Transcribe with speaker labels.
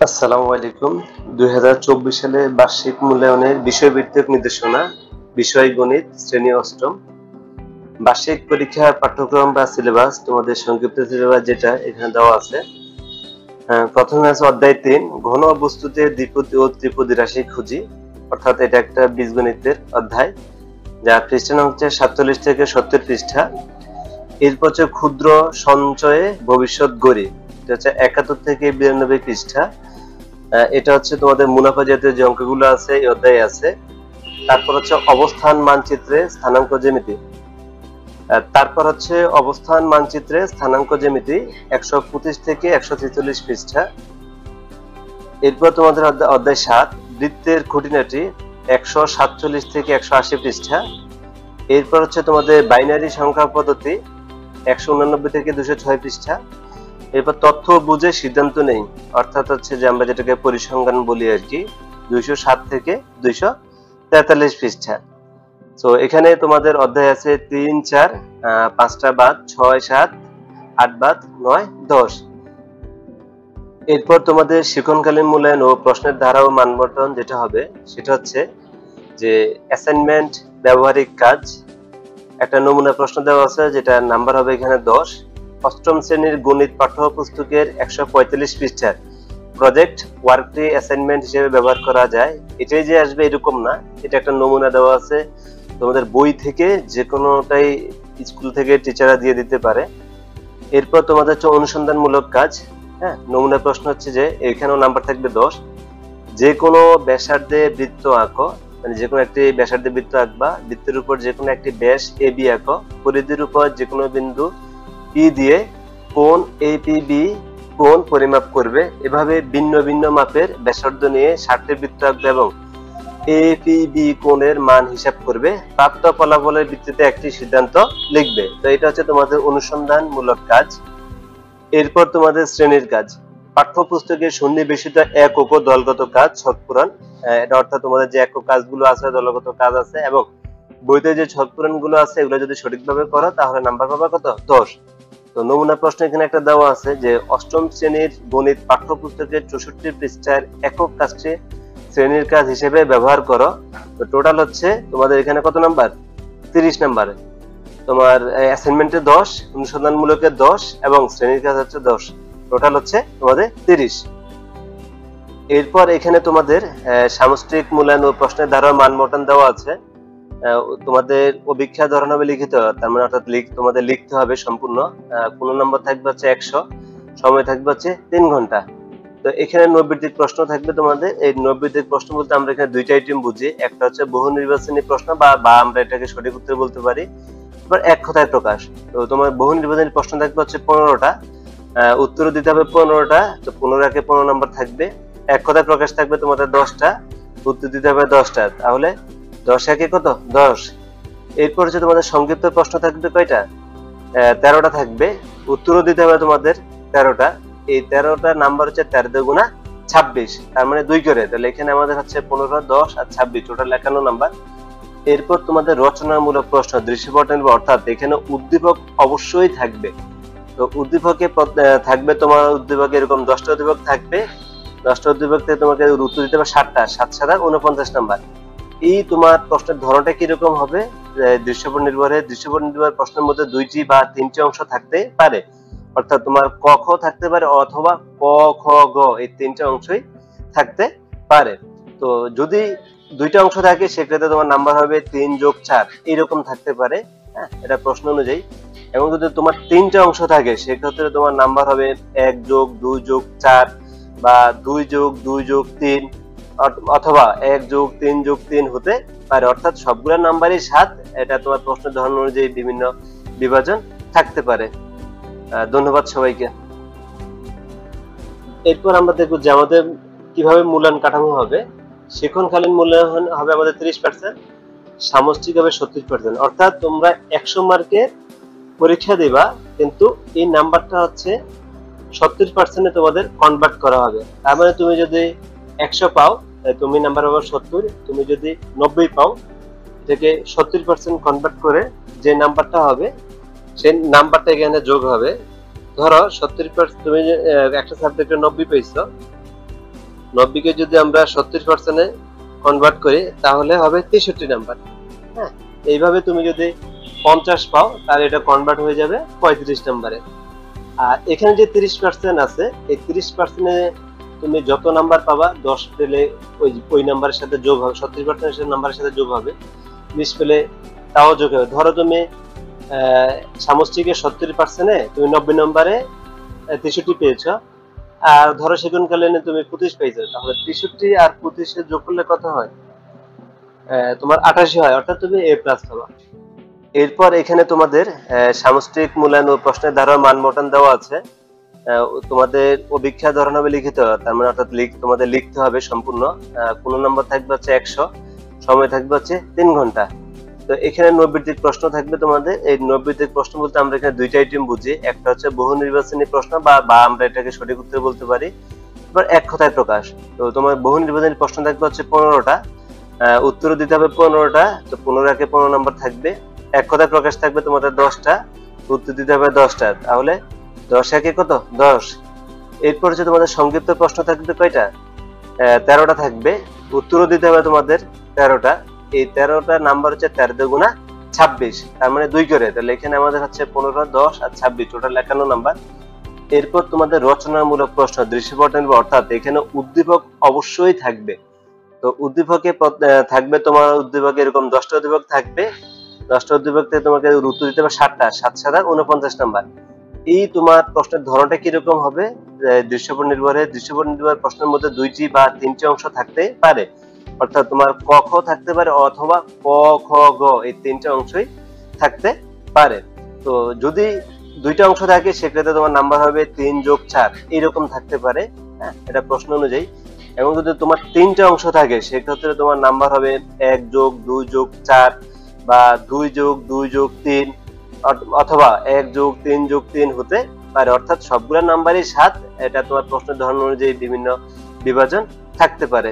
Speaker 1: আসসালামু আলাইকুম। 2024 সালে বার্ষিক মূল্যায়নের বিষয়ভিত্তিক নির্দেশনা, বিষয় গণিত, শ্রেণী অষ্টম। বার্ষিক পরীক্ষার পাঠ্যক্রম বা সিলেবাস, তোমাদের সংক্ষিপ্ত সিলেবাস যেটা এখানে দেওয়া আছে। প্রথমে আছে অধ্যায় 3, ঘন বস্তুতে দ্বিপদী ও ত্রিপদী রাশি খুঁজি। অর্থাৎ এটা একটা বীজগণিতের অধ্যায়, যা পৃষ্ঠা হচ্ছে 47 থেকে 70 পৃষ্ঠা। এরপর হচ্ছে ক্ষুদ্র সঞ্চয়ে ভবিষ্যৎ গড়ি, এটা হচ্ছে 71 থেকে 92 পৃষ্ঠা। এটা হচ্ছে তোমাদের মুনাফা জাতীয় যে অঙ্কগুলো আছে এই অধ্যায়ে আছে। তারপর হচ্ছে অবস্থান মানচিত্রে স্থানাঙ্ক জ্যামিতি। তারপর হচ্ছে অবস্থান মানচিত্রে স্থানাঙ্ক জ্যামিতি 125 থেকে 146 পৃষ্ঠা। এরপর তোমাদের অধ্যায় 7, বৃত্তের খুঁটিনাটি 147 থেকে 180 পৃষ্ঠা। এরপর হচ্ছে তোমাদের বাইনারি সংখ্যা পদ্ধতি 189 থেকে 206 পৃষ্ঠা। এরপর তথ্য বুঝে সিদ্ধান্ত নেই, অর্থাৎ হচ্ছে যে আমরা যেটাকে পরিসংখ্যান বলি আর কি, 207 থেকে 243 পৃষ্ঠা। তো এখানে তোমাদের অধ্যায় আছে 3, 4, 5টা বাদ, 6, 7, 8 বাদ, 9, 10। এরপর তোমাদের শিক্ষণকালীন মূল্যায়ন ও প্রশ্নের ধারা ও মানবন্টন যেটা হবে সেটা হচ্ছে যে অ্যাসাইনমেন্ট, ব্যবহারিক কাজ। একটা নমুনা প্রশ্ন দেওয়া আছে যেটা নাম্বার হবে এখানে 10। অষ্টম শ্রেণীর গণিত পাঠ্যপুস্তকের 145 পৃষ্ঠার প্রজেক্ট ওয়ার্কটি অ্যাসাইনমেন্ট হিসেবে ব্যবহার করা যায়। এটাই যে আসবে এরকম না, এটা একটা নমুনা দেওয়া আছে, তোমাদের বই থেকে যে কোনোটাই স্কুল থেকে টিচাররা দিয়ে দিতে পারে। এরপর তোমাদের হচ্ছে অনুসন্ধানমূলক কাজ। হ্যাঁ, নমুনা প্রশ্ন হচ্ছে যে এখানেও নাম্বার থাকবে 10। যে কোনো ব্যাসার্ধে বৃত্ত আঁকো, মানে যে কোনো একটি ব্যাসার্ধে বৃত্ত আঁকবা, বৃত্তের উপর যে কোনো একটি ব্যাস এ বি আঁকো, পরিধির উপর যে কোনো বিন্দু পি দিয়ে কোণ এপিবি কোণ পরিমাপ করবে। এভাবে ভিন্ন ভিন্ন মাপের ব্যাসার্ধ নিয়ে 60টি বৃত্ত আঁকবে এবং এপিবি কোণের মান হিসাব করবে। প্রাপ্ত ফলাফলের ভিত্তিতে একটি সিদ্ধান্ত লিখবে। তো এটা হচ্ছে তোমাদের অনুসন্ধানমূলক কাজ। এরপর তোমাদের শ্রেণীর কাজ, পাঠ্যপুস্তকে সন্নিবেশিত একক ও দলগত কাজ ছক পূরণ। এটা অর্থাৎ তোমাদের যে একক কাজগুলো আছে, দলগত কাজ আছে, এবং বইতে যে ছক পূরণ গুলো আছে এগুলো যদি সঠিকভাবে করো তাহলে নাম্বার পাবা কত? 10। তো নমুনা প্রশ্ন এখানে একটা দেওয়া আছে যে অষ্টম শ্রেণীর গণিত পাঠ্যপুস্তকের 64 পৃষ্ঠার একক কাজটি শ্রেণীর কাজ হিসেবে ব্যবহার করো। তো টোটাল হচ্ছে তোমাদের এখানে কত নাম্বার? 30 নাম্বার। তোমার অ্যাসাইনমেন্টে 10, অনুসন্ধানমূলকে 10 এবং শ্রেণীর কাজ হচ্ছে 10, টোটাল হচ্ছে তোমাদের 30। এরপর এখানে তোমাদের সামষ্টিক মূল্যায়ন ও প্রশ্নের ধারা মানবন্টন দেওয়া আছে। তোমাদের অভিক্ষা ধরনভাবে লিখিত, তার মানে অর্থাৎ তোমাদের লিখতে হবে সম্পূর্ণ। 15 নম্বর থাকবে হচ্ছে 100, সময় থাকবে হচ্ছে 3 ঘন্টা। তো এখানে 90টি প্রশ্ন থাকবে তোমাদের। এই 90টি প্রশ্ন বলতে আমরা এখানে দুইটা আইটেম বুঝি, একটা হচ্ছে বহু নির্বাচনী প্রশ্ন বা আমরা এটাকে সঠিক উত্তর বলতে পারি, এবার এক কথায় প্রকাশ। তো তোমার বহু নির্বাচনী প্রশ্ন থাকবে হচ্ছে 15টা, উত্তর দিতে হবে 15টা। তো 15 কে 15 নম্বর থাকবে। এক কথায় প্রকাশ থাকবে তোমাদের 10টা, উত্তর দিতে হবে 10টা, তাহলে 10 একে কত? 10। এরপর হচ্ছে তোমাদের সংক্ষিপ্ত প্রশ্ন থাকবে কয়টা? 13টা থাকবে, উত্তরও দিতে হবে তোমাদের 13টা। এই 13টা নাম্বার হচ্ছে 13 দুগুণা 26, তার মানে 2 করে। তাহলে এখানে আমাদের হচ্ছে 15, 10 আর 26, টোটাল 51 নাম্বার। এরপর তোমাদের রচনামূলক প্রশ্ন, দৃশ্যপট নির্ভর, অর্থাৎ এখানে উদ্দীপক অবশ্যই থাকবে। তো উদ্দীপকে থাকবে তোমার উদ্দীপকে এরকম 10টা উদ্দীপক থাকবে। 10টা উদ্দীপক থেকে তোমাকে উত্তর দিতে হবে 7টা, 7 7 49 নাম্বার। এই তোমার প্রশ্নের ধরনটা কিরকম হবে? দৃশ্যপট নির্ভরে, দৃশ্যপট নির্ভর প্রশ্নের মধ্যে 2টি বা 3টি অংশ থাকতে পারে, অর্থাৎ তোমার ক খ থাকতে পারে অথবা ক খ গ, এই 3টে অংশই থাকতে পারে। তো যদি 2টা অংশ থাকে সেক্ষেত্রে তোমার নাম্বার হবে 3 যোগ 4, এরকম থাকতে পারে। হ্যাঁ, এটা প্রশ্ন অনুযায়ী। এবং যদি তোমার 3টে অংশ থাকে সেক্ষেত্রে তোমার নাম্বার হবে 1 যোগ 2 যোগ 4 বা 2 যোগ 2 যোগ 3 অথবা 1 যোগ 3 যোগ 3 হতে পারে, অর্থাৎ সবগুলো নাম্বারই 7। এটা তোমার প্রশ্নের ধরন অনুযায়ী বিভিন্ন বিভাজন থাকতে পারে। ধন্যবাদ সবাইকে। এরপর আমরা দেখব যে আমাদের কিভাবে মূল্যায়ন কাঠামো হবে। শিক্ষণকালীন মূল্যায়ন হবে আমাদের 30%, সামষ্টিক হবে 70%। অর্থাৎ তোমরা 100 মার্কের পরীক্ষা দিবা, কিন্তু এই নাম্বারটা হচ্ছে 70% তোমাদের কনভার্ট করা হবে। তার মানে তুমি যদি 100 পাও তুমি নাম্বার পাবে 70, তুমি যদি 90 পাও থেকে 70% কনভার্ট করে যে নাম্বারটা হবে সেই নাম্বারটা এখানে যোগ হবে। ধরো 70%, তুমি একটা সাবজেক্টে 90 পেয়েছো, 90 কে যদি আমরা 70% কনভার্ট করি তাহলে হবে 63 নাম্বার। হ্যাঁ, এইভাবে তুমি যদি 50 পাও তাহলে এটা কনভার্ট হয়ে যাবে 35 নম্বরে। আর এখানে যে 30% আছে এই 30%-এ তুমি যত নাম্বার পাবা 10 পেলে ওই নাম্বারের সাথে যোগ হবে, 70% নাম্বারের সাথে যোগ হবে, 20 পেলে তাও যোগ হবে। ধরো তুমি সামষ্টিকের 70%-এ তুমি 90 নম্বরে 63 পেয়েছ, আর ধরো সেগুনকালীনে তুমি 25 পেয়েছো, তাহলে 63 আর 25 যোগ করলে কত হয়? তোমার 88 হয়, অর্থাৎ তুমি A+ পাবা। এরপর এখানে তোমাদের সামষ্টিক মূল্যায়ন ও প্রশ্নের ধারা মান বন্টন দেওয়া আছে। তোমাদের অভিক্ষা ধরন হবে লিখিত, তার মানে অর্থাৎ তোমাদের লিখতে হবে সম্পূর্ণ। কোন নম্বর থাকবে হচ্ছে 100, সময় থাকবে হচ্ছে 3 ঘন্টা। তো এখানে নৈর্ব্যক্তিক প্রশ্ন থাকবে তোমাদের। এই নৈর্ব্যক্তিক প্রশ্ন বলতে আমরা এখানে দুইটা আইটেম বুঝি, একটা হচ্ছে বহু নির্বাচনী প্রশ্ন বা আমরা এটাকে সঠিক উত্তর বলতে পারি, এবার এক কথায় প্রকাশ। তো তোমার বহু নির্বাচনী প্রশ্ন থাকবে হচ্ছে 15টা, উত্তর দিতে হবে 15টা, তো 15 15 নম্বর থাকবে। এক কথায় প্রকাশ থাকবে তোমাদের 10টা, উত্তর দিতে হবে 10টা, তাহলে 10 একে কত? 10। এরপর হচ্ছে তোমাদের সংক্ষিপ্ত প্রশ্ন থাকবে কয়টা? 13টা থাকবে, উত্তরও দিতে হবে তোমাদের 13টা। এই 13টা নাম্বার হচ্ছে 13 দুগুণা 26, তার মানে 2 করে, তাহলে এখানে আমাদের হচ্ছে 15, 10 আর 26, টোটাল 51 নাম্বার। এরপর তোমাদের রচনামূলক প্রশ্ন, দৃশ্যপট নির্ভর, অর্থাৎ এখানে উদ্দীপক অবশ্যই থাকবে। তো উদ্দীপকে থাকবে তোমার উদ্দীপকে এরকম 10টা উদ্দীপক থাকবে, 10টা উদ্দীপক থেকে তোমাকে উত্তর দিতে হবে 7টা, 7 7 49 নাম্বার। এই তোমার প্রশ্নের ধরনটা কিরকম হবে? দৃশ্যপট নির্ভরে, দৃশ্যপট নির্ভর প্রশ্নের মধ্যে 2টি বা 3টি অংশ থাকতে পারে, অর্থাৎ তোমার ক খ থাকতে পারে অথবা ক খ গ, এই 3টে অংশই থাকতে পারে। তো যদি 2টা অংশ থাকে সেক্ষেত্রে তোমার নাম্বার হবে 3 যোগ 4, এইরকম থাকতে পারে। হ্যাঁ, এটা প্রশ্ন অনুযায়ী। এবং যদি তোমার 3টে অংশ থাকে সেক্ষেত্রে তোমার নাম্বার হবে 1 যোগ 2 যোগ 4 বা 2 যোগ 2 যোগ 3 অথবা 1 যোগ 3 যোগ 3 হতে পারে, অর্থাৎ সবগুলো নাম্বারই 7। এটা তোমার প্রশ্নের ধরন অনুযায়ী বিভিন্ন বিভাজন থাকতে পারে।